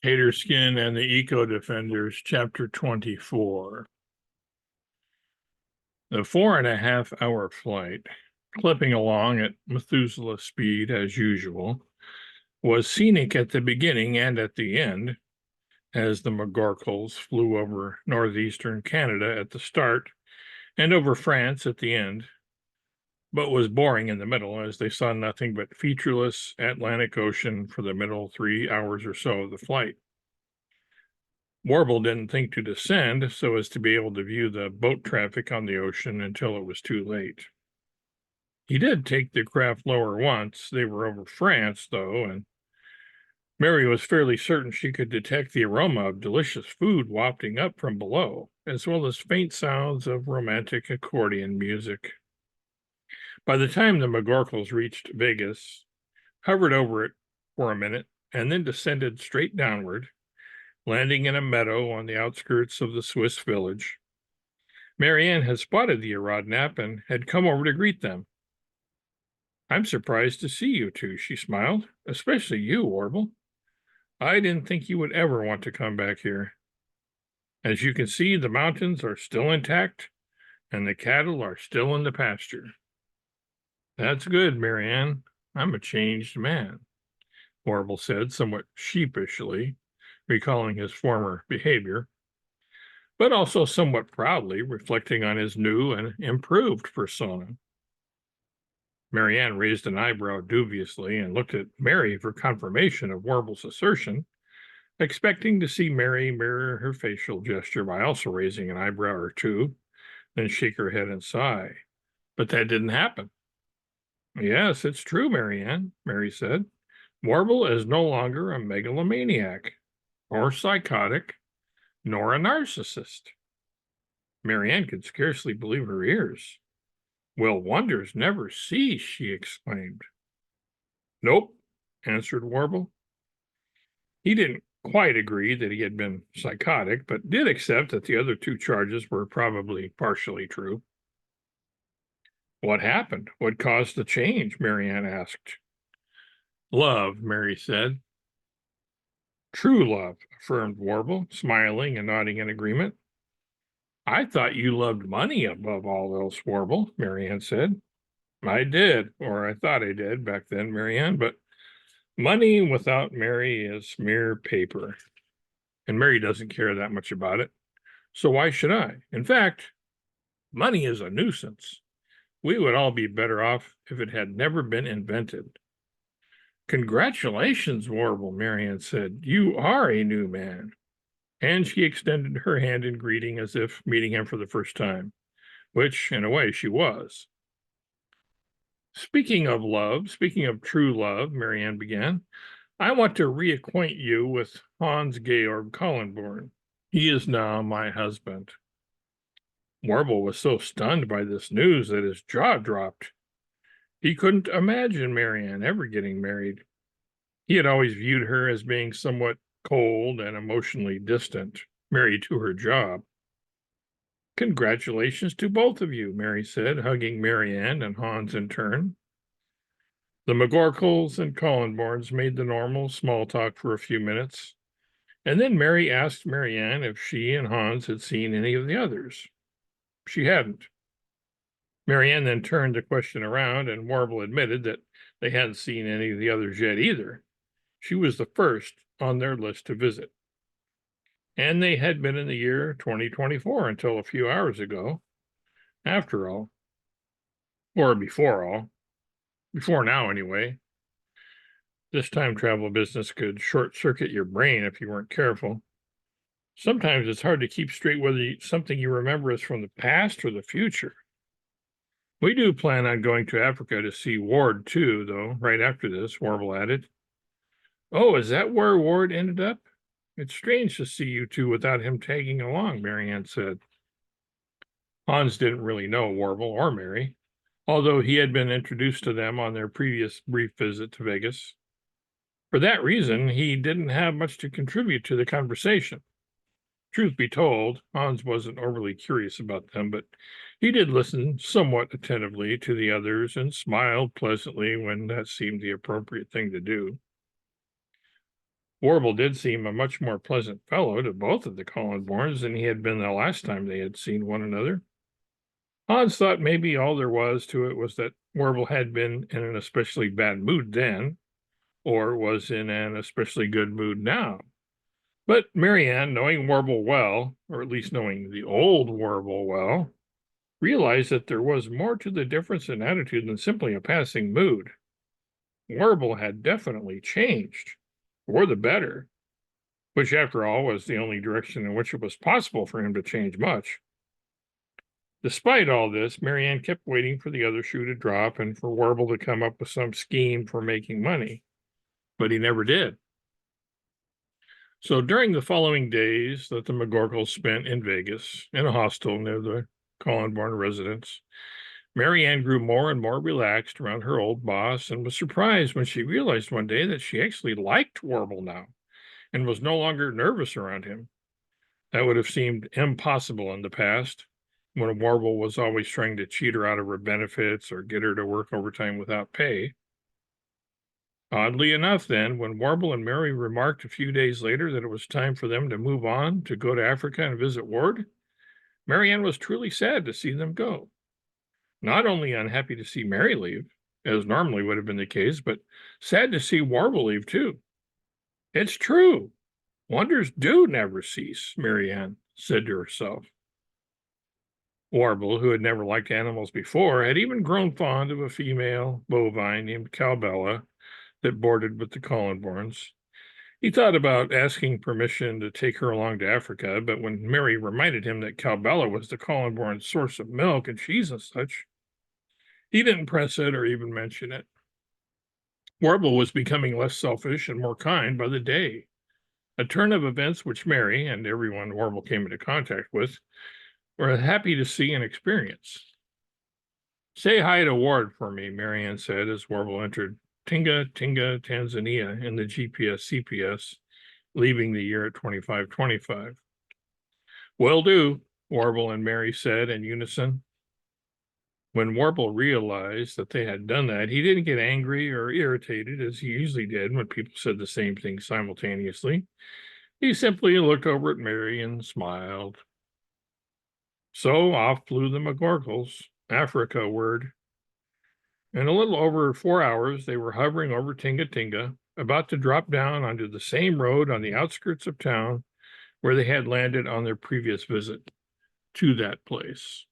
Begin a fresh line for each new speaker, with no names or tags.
Taterskin and the Eco Defenders, Chapter 24. The 4.5-hour flight, clipping along at Methuselah speed as usual, was scenic at the beginning and at the end, as the McGorkles flew over northeastern Canada at the start and over France at the end, but was boring in the middle as they saw nothing but featureless Atlantic Ocean for the middle 3 hours or so of the flight. Warble didn't think to descend so as to be able to view the boat traffic on the ocean until it was too late. He did take the craft lower once. They were over France, though, and Mary was fairly certain she could detect the aroma of delicious food wafting up from below, as well as faint sounds of romantic accordion music. By the time the McGorkles reached Vegas, hovered over it for a minute, and then descended straight downward, landing in a meadow on the outskirts of the Swiss village, Marianne had spotted the Aerodnap and had come over to greet them. "I'm surprised to see you two," she smiled, "especially you, Warble. I didn't think you would ever want to come back here. As you can see, the mountains are still intact, and the cattle are still in the pasture." "That's good, Marianne. I'm a changed man," Warble said somewhat sheepishly, recalling his former behavior, but also somewhat proudly reflecting on his new and improved persona. Marianne raised an eyebrow dubiously and looked at Mary for confirmation of Warble's assertion, expecting to see Mary mirror her facial gesture by also raising an eyebrow or two, then shake her head and sigh. But that didn't happen. "Yes, it's true, Marianne," Mary said. "Warble is no longer a megalomaniac, or psychotic, nor a narcissist." Marianne could scarcely believe her ears. "Will wonders never cease?" she exclaimed. "Nope," answered Warble. He didn't quite agree that he had been psychotic, but did accept that the other two charges were probably partially true. "What happened? What caused the change?" Marianne asked. "Love," Mary said. "True love," affirmed Warble, smiling and nodding in agreement. "I thought you loved money above all else, Warble," Marianne said. "I did, or I thought I did back then, Marianne, but money without Mary is mere paper, and Mary doesn't care that much about it, so why should I? In fact, money is a nuisance. We would all be better off if it had never been invented." "Congratulations, Warble," Marianne said. "You are a new man." And she extended her hand in greeting as if meeting him for the first time, which, in a way, she was. Speaking of love, speaking of true love," Marianne began, "I want to reacquaint you with Hans Georg Kallenborn. He is now my husband." Warble was so stunned by this news that his jaw dropped. He couldn't imagine Marianne ever getting married. He had always viewed her as being somewhat cold and emotionally distant, married to her job. "Congratulations to both of you," Mary said, hugging Marianne and Hans in turn. The McGorkles and Kallenborns made the normal small talk for a few minutes, and then Mary asked Marianne if she and Hans had seen any of the others. She hadn't. Marianne then turned the question around, and Warble admitted that they hadn't seen any of the others yet either. She was the first on their list to visit. And they had been in the year 2024 until a few hours ago, after all. Or before all. Before now, anyway. This time travel business could short-circuit your brain if you weren't careful. Sometimes it's hard to keep straight whether something you remember is from the past or the future. We do plan on going to Africa to see Ward, too, though, right after this, Warble added. "Oh, is that where Ward ended up? It's strange to see you two without him tagging along," Marianne said. Hans didn't really know Warble or Mary, although he had been introduced to them on their previous brief visit to Vegas. For that reason, he didn't have much to contribute to the conversation. Truth be told, Hans wasn't overly curious about them, but he did listen somewhat attentively to the others and smiled pleasantly when that seemed the appropriate thing to do. Warble did seem a much more pleasant fellow to both of the Collenborns than he had been the last time they had seen one another. Hans thought maybe all there was to it was that Warble had been in an especially bad mood then, or was in an especially good mood now. But Marianne, knowing Warble well, or at least knowing the old Warble well, realized that there was more to the difference in attitude than simply a passing mood. Warble had definitely changed, for the better, which, after all, was the only direction in which it was possible for him to change much. Despite all this, Marianne kept waiting for the other shoe to drop and for Warble to come up with some scheme for making money, but he never did. So during the following days that the McGorkles spent in Vegas, in a hostel near the Collenborn residence, Marianne grew more and more relaxed around her old boss and was surprised when she realized one day that she actually liked Warble now and was no longer nervous around him. That would have seemed impossible in the past, when Warble was always trying to cheat her out of her benefits or get her to work overtime without pay. Oddly enough, then, when Warble and Mary remarked a few days later that it was time for them to move on to go to Africa and visit Ward, Marianne was truly sad to see them go. Not only unhappy to see Mary leave, as normally would have been the case, but sad to see Warble leave too. It's true. Wonders do never cease, Marianne said to herself. Warble, who had never liked animals before, had even grown fond of a female bovine named Cowbella that boarded with the Collenborns. He thought about asking permission to take her along to Africa, but when Mary reminded him that Cowbella was the Collenborns' source of milk and cheese and such, he didn't press it or even mention it. Warble was becoming less selfish and more kind by the day, a turn of events which Mary, and everyone Warble came into contact with, were happy to see and experience. Say hi to Ward for me, Marianne said as Warble entered Tinga, Tanzania in the GPS-CPS, leaving the year at 2525. Will do, Warble and Mary said in unison. When Warble realized that they had done that, he didn't get angry or irritated as he usually did when people said the same thing simultaneously. He simply looked over at Mary and smiled. So off flew the McGorkles, Africa-ward. In a little over 4 hours, they were hovering over Tinga, about to drop down onto the same road on the outskirts of town where they had landed on their previous visit to that place.